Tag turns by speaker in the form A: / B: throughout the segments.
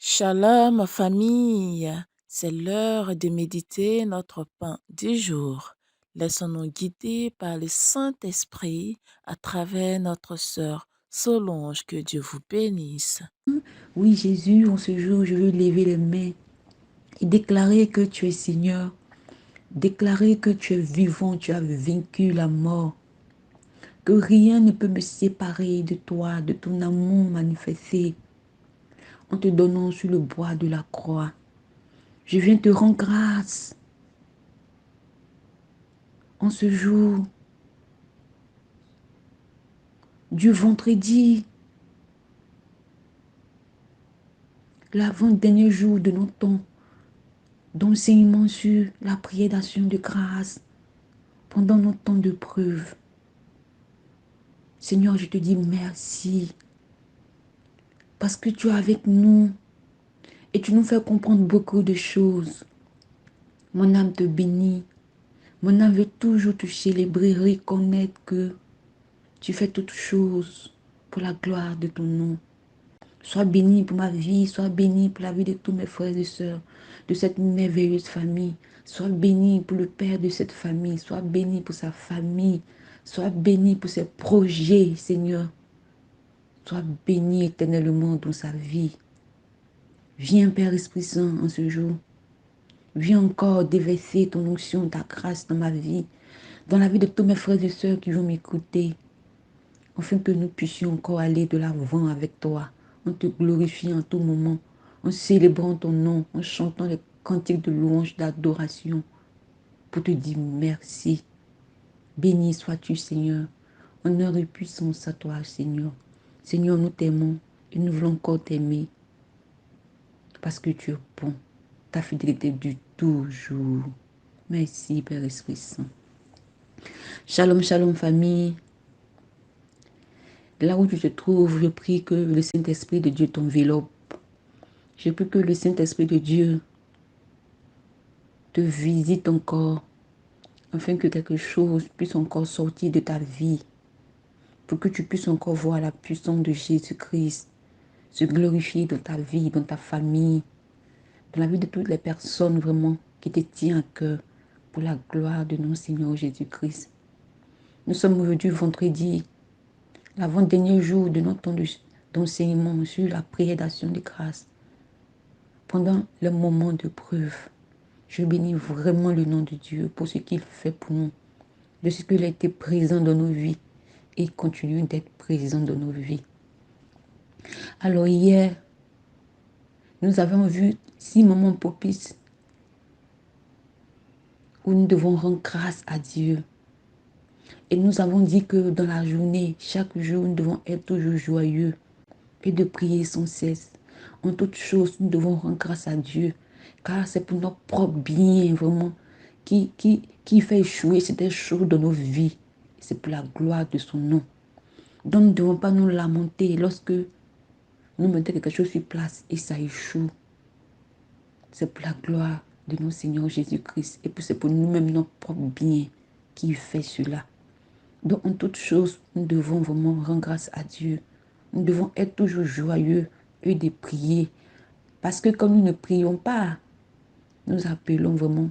A: Shalom famille, c'est l'heure de méditer notre pain du jour. Laissons-nous guider par le Saint-Esprit à travers notre sœur Solange. Que Dieu vous bénisse.
B: Oui, Jésus, en ce jour, je veux lever les mains et déclarer que tu es Seigneur, déclarer que tu es vivant, tu as vaincu la mort, que rien ne peut me séparer de toi, de ton amour manifesté en te donnant sur le bois de la croix. Je viens te rendre grâce en ce jour du vendredi, l'avant-dernier jour de notre temps d'enseignement sur la prière d'action de grâce pendant notre temps de preuve. Seigneur, je te dis merci parce que tu es avec nous et tu nous fais comprendre beaucoup de choses. Mon âme te bénit. Mon âme veut toujours te célébrer, reconnaître que tu fais toutes choses pour la gloire de ton nom. Sois béni pour ma vie, sois béni pour la vie de tous mes frères et sœurs, de cette merveilleuse famille. Sois béni pour le père de cette famille, sois béni pour sa famille, sois béni pour ses projets, Seigneur. Sois béni éternellement dans sa vie. Viens, Père Esprit Saint, en ce jour. Viens encore déverser ton onction, ta grâce dans ma vie, dans la vie de tous mes frères et sœurs qui vont m'écouter, afin que nous puissions encore aller de l'avant avec toi, en te glorifiant en tout moment, en célébrant ton nom, en chantant les cantiques de louange, d'adoration, pour te dire merci. Béni sois-tu, Seigneur. Honneur et puissance à toi, Seigneur. Seigneur, nous t'aimons et nous voulons encore t'aimer, parce que tu es bon. Ta fidélité dure toujours. Merci, Père Esprit Saint. Shalom, shalom, famille. Là où tu te trouves, je prie que le Saint-Esprit de Dieu t'enveloppe. Je prie que le Saint-Esprit de Dieu te visite encore, afin que quelque chose puisse encore sortir de ta vie, pour que tu puisses encore voir la puissance de Jésus-Christ se glorifier dans ta vie, dans ta famille, dans la vie de toutes les personnes vraiment qui te tiennent à cœur, pour la gloire de notre Seigneur Jésus-Christ. Nous sommes aujourd'hui vendredi, l'avant-dernier jour de notre temps d'enseignement sur la prière d'action de grâce. Pendant le moment de preuve, je bénis vraiment le nom de Dieu pour ce qu'il fait pour nous, de ce qu'il a été présent dans nos vies et continue d'être présent dans nos vies. Alors hier, nous avons vu 6 moments propices où nous devons rendre grâce à Dieu. Et nous avons dit que dans la journée, chaque jour, nous devons être toujours joyeux et de prier sans cesse. En toutes choses, nous devons rendre grâce à Dieu, car c'est pour notre propre bien, vraiment, qui fait échouer ces choses dans nos vies. C'est pour la gloire de son nom. Donc, nous ne devons pas nous lamenter lorsque nous mettons quelque chose sur place et ça échoue. C'est pour la gloire de notre Seigneur Jésus-Christ. Et puis c'est pour nous-mêmes, notre propre bien, qui fait cela. Donc, en toutes choses, nous devons vraiment rendre grâce à Dieu. Nous devons être toujours joyeux et de prier. Parce que comme nous ne prions pas, nous appelons vraiment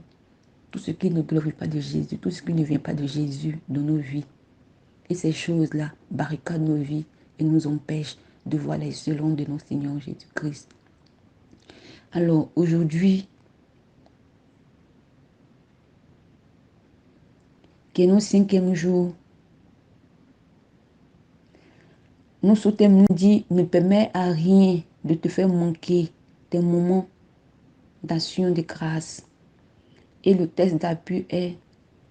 B: tout ce qui ne glorifie pas de Jésus, tout ce qui ne vient pas de Jésus dans nos vies. Et ces choses-là barricadent nos vies et nous empêchent de voir les selons de notre Seigneur Jésus-Christ. Alors aujourd'hui, qui est notre 5e jour, nous souhaitons nous dire, ne permets à rien de te faire manquer tes moments d'action de grâce. Et le texte d'appui est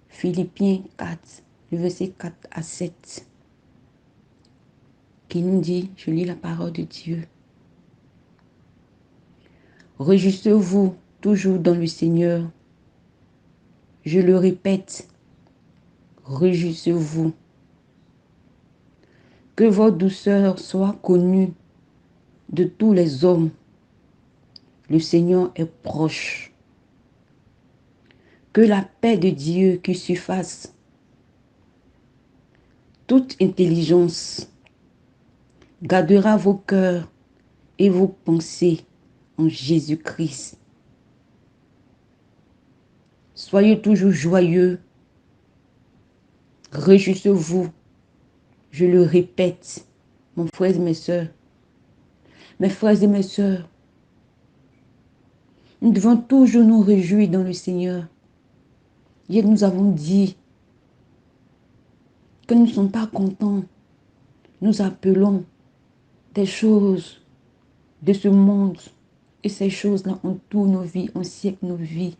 B: Philippiens 4, le verset 4 à 7, qui nous dit, je lis la parole de Dieu. Réjouissez-vous toujours dans le Seigneur. Je le répète, réjouissez-vous. Que votre douceur soit connue de tous les hommes. Le Seigneur est proche. Que la paix de Dieu qui surpasse toute intelligence gardera vos cœurs et vos pensées en Jésus-Christ. Soyez toujours joyeux. Réjouissez-vous. Je le répète, mon frère et mes soeurs. Mes frères et mes soeurs, nous devons toujours nous réjouir dans le Seigneur. Hier, nous avons dit que nous ne sommes pas contents. Nous appelons des choses de ce monde. Et ces choses-là entourent nos vies, ensièclent nos vies.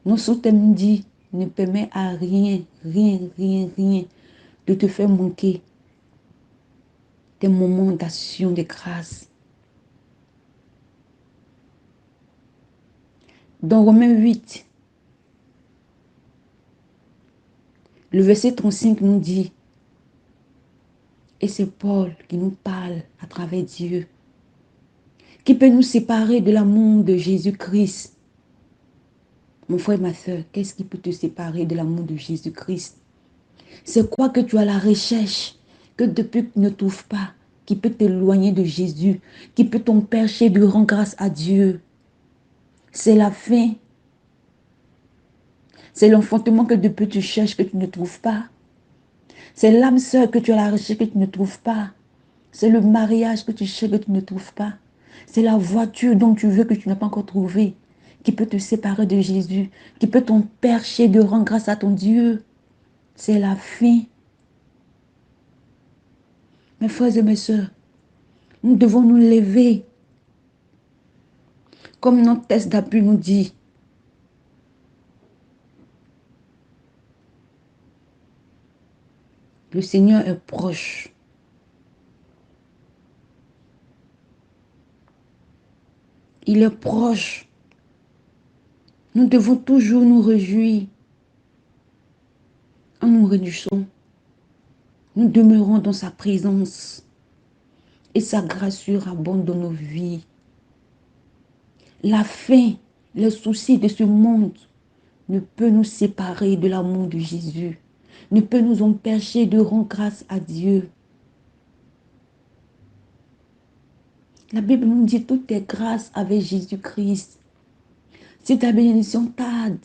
B: Notre thème dit, ne permet à rien, rien, rien, rien de te faire manquer des moments d'action de grâce. Dans Romains 8, le verset 35 nous dit, et c'est Paul qui nous parle à travers Dieu, qui peut nous séparer de l'amour de Jésus-Christ. Mon frère, ma soeur, qu'est-ce qui peut te séparer de l'amour de Jésus-Christ? C'est quoi que tu as à la recherche, que depuis que tu ne trouves pas, qui peut t'éloigner de Jésus, qui peut t'empêcher de rendre grâce à Dieu? C'est la faim. C'est l'enfantement que depuis tu cherches, que tu ne trouves pas. C'est l'âme sœur que tu as à la recherche, que tu ne trouves pas. C'est le mariage que tu cherches, que tu ne trouves pas. C'est la voiture dont tu veux, que tu n'as pas encore trouvé, qui peut te séparer de Jésus, qui peut t'empêcher de rendre grâce à ton Dieu. C'est la faim. Mes frères et mes sœurs, nous devons nous lever. Comme notre test d'appui nous dit, le Seigneur est proche. Il est proche. Nous devons toujours nous réjouir. En nous réjouissant, nous demeurons dans sa présence. Et sa grâce surabonde dans nos vies. La faim, les soucis de ce monde ne peut nous séparer de l'amour de Jésus. Ne peut nous empêcher de rendre grâce à Dieu. La Bible nous dit tout est grâce avec Jésus-Christ. Si ta bénédiction tarde,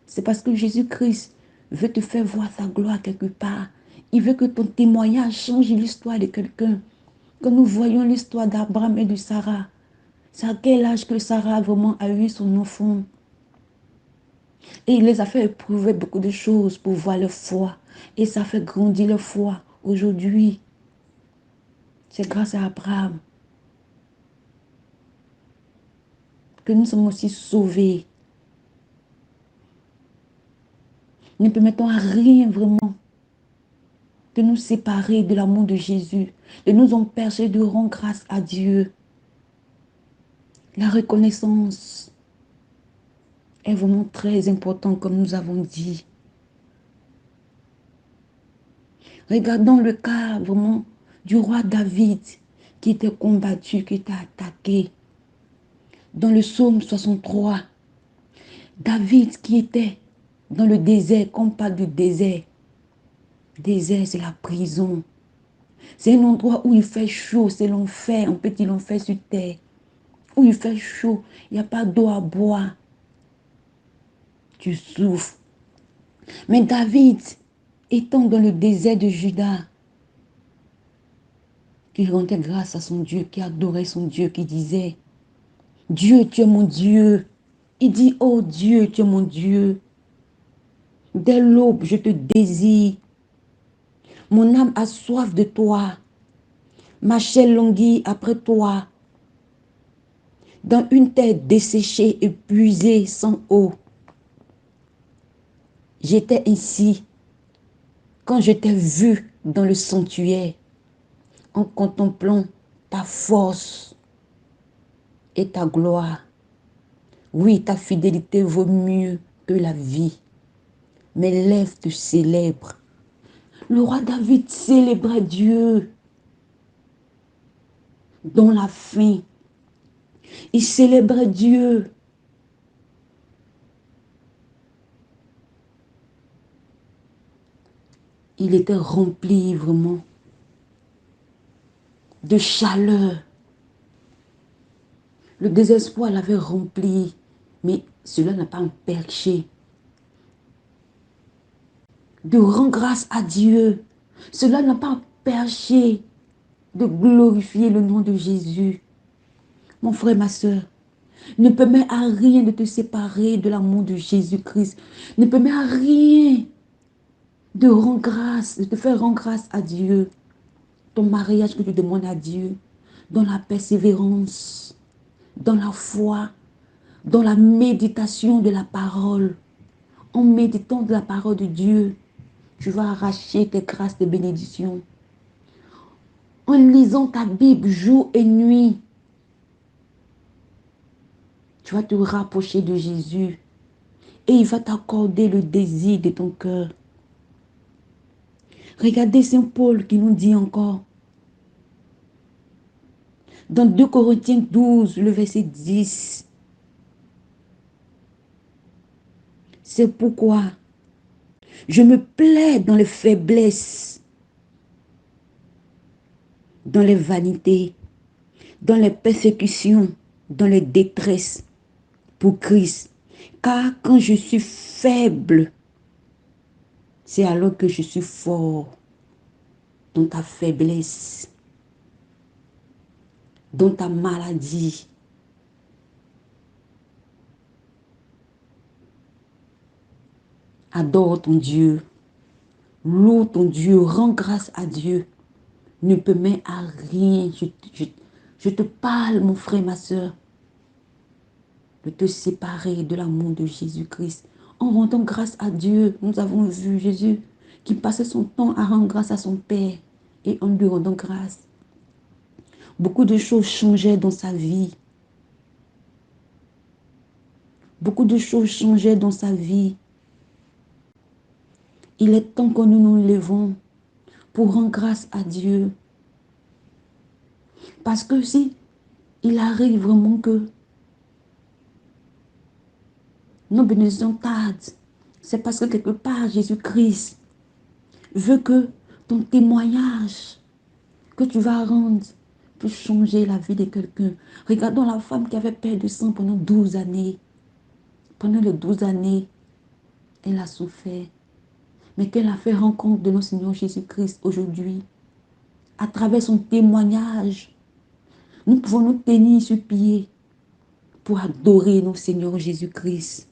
B: c'est parce que Jésus-Christ veut te faire voir sa gloire quelque part. Il veut que ton témoignage change l'histoire de quelqu'un. Quand nous voyons l'histoire d'Abraham et de Sarah, c'est à quel âge que Sarah vraiment a eu son enfant? Et il les a fait éprouver beaucoup de choses pour voir leur foi. Et ça fait grandir leur foi. Aujourd'hui, c'est grâce à Abraham que nous sommes aussi sauvés. Ne permettons à rien vraiment de nous séparer de l'amour de Jésus, de nous empêcher de rendre grâce à Dieu. La reconnaissance est vraiment très importante, comme nous avons dit. Regardons le cas vraiment du roi David qui était combattu, qui était attaqué. Dans le psaume 63, David qui était dans le désert, quand on parle du désert, désert c'est la prison. C'est un endroit où il fait chaud, c'est l'enfer, un petit enfer sur terre. Où il fait chaud, il n'y a pas d'eau à boire. Tu souffres. Mais David, étant dans le désert de Juda, qui rendait grâce à son Dieu, qui adorait son Dieu, qui disait, Dieu, tu es mon Dieu. Il dit, oh Dieu, tu es mon Dieu. Dès l'aube, je te désire. Mon âme a soif de toi. Ma chair languit après toi. Dans une terre desséchée, épuisée, sans eau. J'étais ainsi quand je t'ai vu dans le sanctuaire, en contemplant ta force et ta gloire. Oui, ta fidélité vaut mieux que la vie. Mes lèvres te célèbrent. Le roi David célébrait Dieu dans la faim. Il célébrait Dieu. Il était rempli vraiment de chaleur. Le désespoir l'avait rempli, mais cela n'a pas empêché de rendre grâce à Dieu. Cela n'a pas empêché de glorifier le nom de Jésus. Mon frère, ma soeur, ne permets à rien de te séparer de l'amour de Jésus-Christ. Ne permets à rien de rendre grâce, de te faire rendre grâce à Dieu. Ton mariage que tu demandes à Dieu, dans la persévérance, dans la foi, dans la méditation de la parole. En méditant de la parole de Dieu, tu vas arracher tes grâces de bénédiction. En lisant ta Bible jour et nuit, tu vas te rapprocher de Jésus et il va t'accorder le désir de ton cœur. Regardez Saint Paul qui nous dit encore, dans 2 Corinthiens 12, le verset 10, c'est pourquoi je me plais dans les faiblesses, dans les vanités, dans les persécutions, dans les détresses pour Christ. Car quand je suis faible, c'est alors que je suis fort. Dans ta faiblesse, dans ta maladie. Adore ton Dieu. Loue ton Dieu. Rends grâce à Dieu. Ne permets à rien. Je te parle, mon frère, ma soeur, de te séparer de l'amour de Jésus-Christ. En rendant grâce à Dieu, nous avons vu Jésus qui passait son temps à rendre grâce à son Père. Et en lui rendant grâce, beaucoup de choses changeaient dans sa vie. Beaucoup de choses changeaient dans sa vie. Il est temps que nous nous levons pour rendre grâce à Dieu. Parce que si il arrive vraiment que nos bénédictions tardent, c'est parce que quelque part Jésus-Christ veut que ton témoignage que tu vas rendre puisse changer la vie de quelqu'un. Regardons la femme qui avait perdu sang pendant 12 années. Pendant les 12 années, elle a souffert. Mais qu'elle a fait rencontre de notre Seigneur Jésus-Christ aujourd'hui. À travers son témoignage, nous pouvons nous tenir sur pied pour adorer notre Seigneur Jésus-Christ.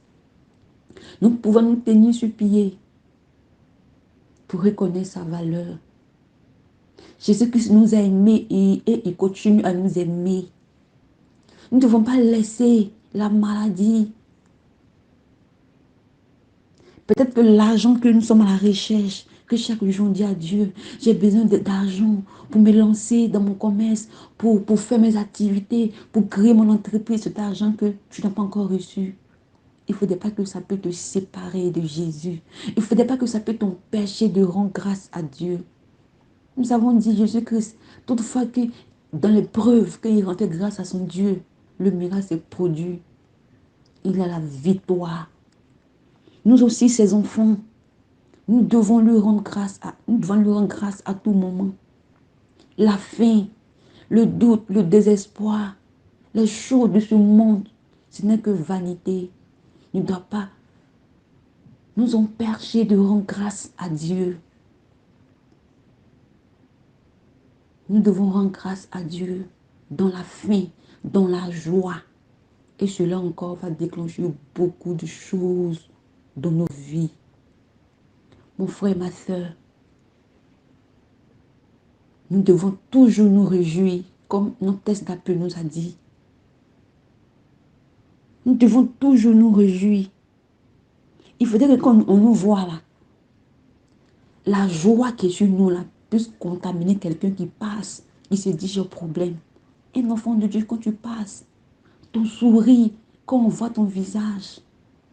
B: Nous pouvons nous tenir sur pied pour reconnaître sa valeur. Jésus-Christ nous a aimés et il continue à nous aimer. Nous ne devons pas laisser la maladie. Peut-être que l'argent que nous sommes à la recherche, que chaque jour on dit à Dieu, j'ai besoin d'argent pour me lancer dans mon commerce, pour faire mes activités, pour créer mon entreprise, cet argent que tu n'as pas encore reçu. Il ne faudrait pas que ça peut te séparer de Jésus. Il ne faudrait pas que ça peut t'empêcher de rendre grâce à Dieu. Nous avons dit Jésus-Christ, toutefois que dans l'épreuve, qu'il rendait grâce à son Dieu, le miracle s'est produit. Il a la victoire. Nous aussi, ses enfants, nous devons lui rendre grâce à tout moment. La faim, le doute, le désespoir, les choses de ce monde, ce n'est que vanité. Ne doit pas nous empêcher de rendre grâce à Dieu. Nous devons rendre grâce à Dieu dans la faim, dans la joie. Et cela encore va déclencher beaucoup de choses dans nos vies. Mon frère, ma soeur, nous devons toujours nous réjouir, comme notre texte d'appel nous a dit. Nous devons toujours nous réjouir. Il faudrait qu'on nous voit là. La joie qui est sur nous là puisse contaminer quelqu'un qui passe. Il se dit j'ai un problème. Un enfant de Dieu, quand tu passes, ton sourire, quand on voit ton visage,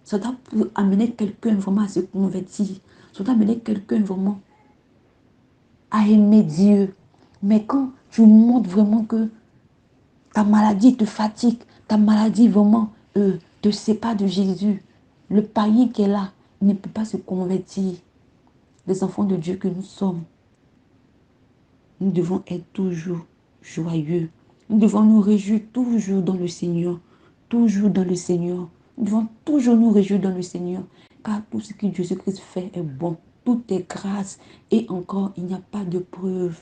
B: ça doit amener quelqu'un vraiment à se convertir. Ça doit amener quelqu'un vraiment à aimer Dieu. Mais quand tu montres vraiment que ta maladie te fatigue, ta maladie vraiment te sépare de Jésus, le païen qui est là ne peut pas se convertir. Les enfants de Dieu que nous sommes, nous devons être toujours joyeux. Nous devons nous réjouir toujours dans le Seigneur. Toujours dans le Seigneur. Nous devons toujours nous réjouir dans le Seigneur. Car tout ce que Jésus-Christ fait est bon. Tout est grâce. Et encore, il n'y a pas de preuve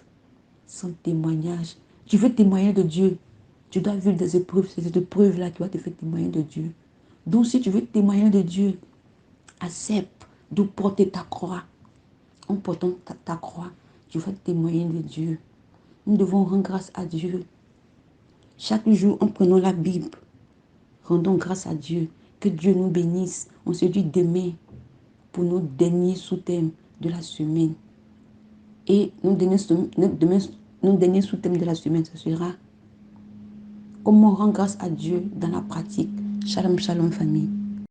B: sans témoignage. Tu veux témoigner de Dieu. Tu dois vivre des épreuves. C'est cette épreuve-là qui va te faire témoigner de Dieu. Donc si tu veux témoigner de Dieu, accepte de porter ta croix. En portant ta croix, tu vas témoigner de Dieu. Nous devons rendre grâce à Dieu. Chaque jour, en prenant la Bible, rendons grâce à Dieu. Que Dieu nous bénisse. On se dit demain pour nos derniers sous-thèmes de la semaine. Et nos derniers sous-thèmes de la semaine, ce sera comment rendre grâce à Dieu dans la pratique. Shalom, shalom, famille.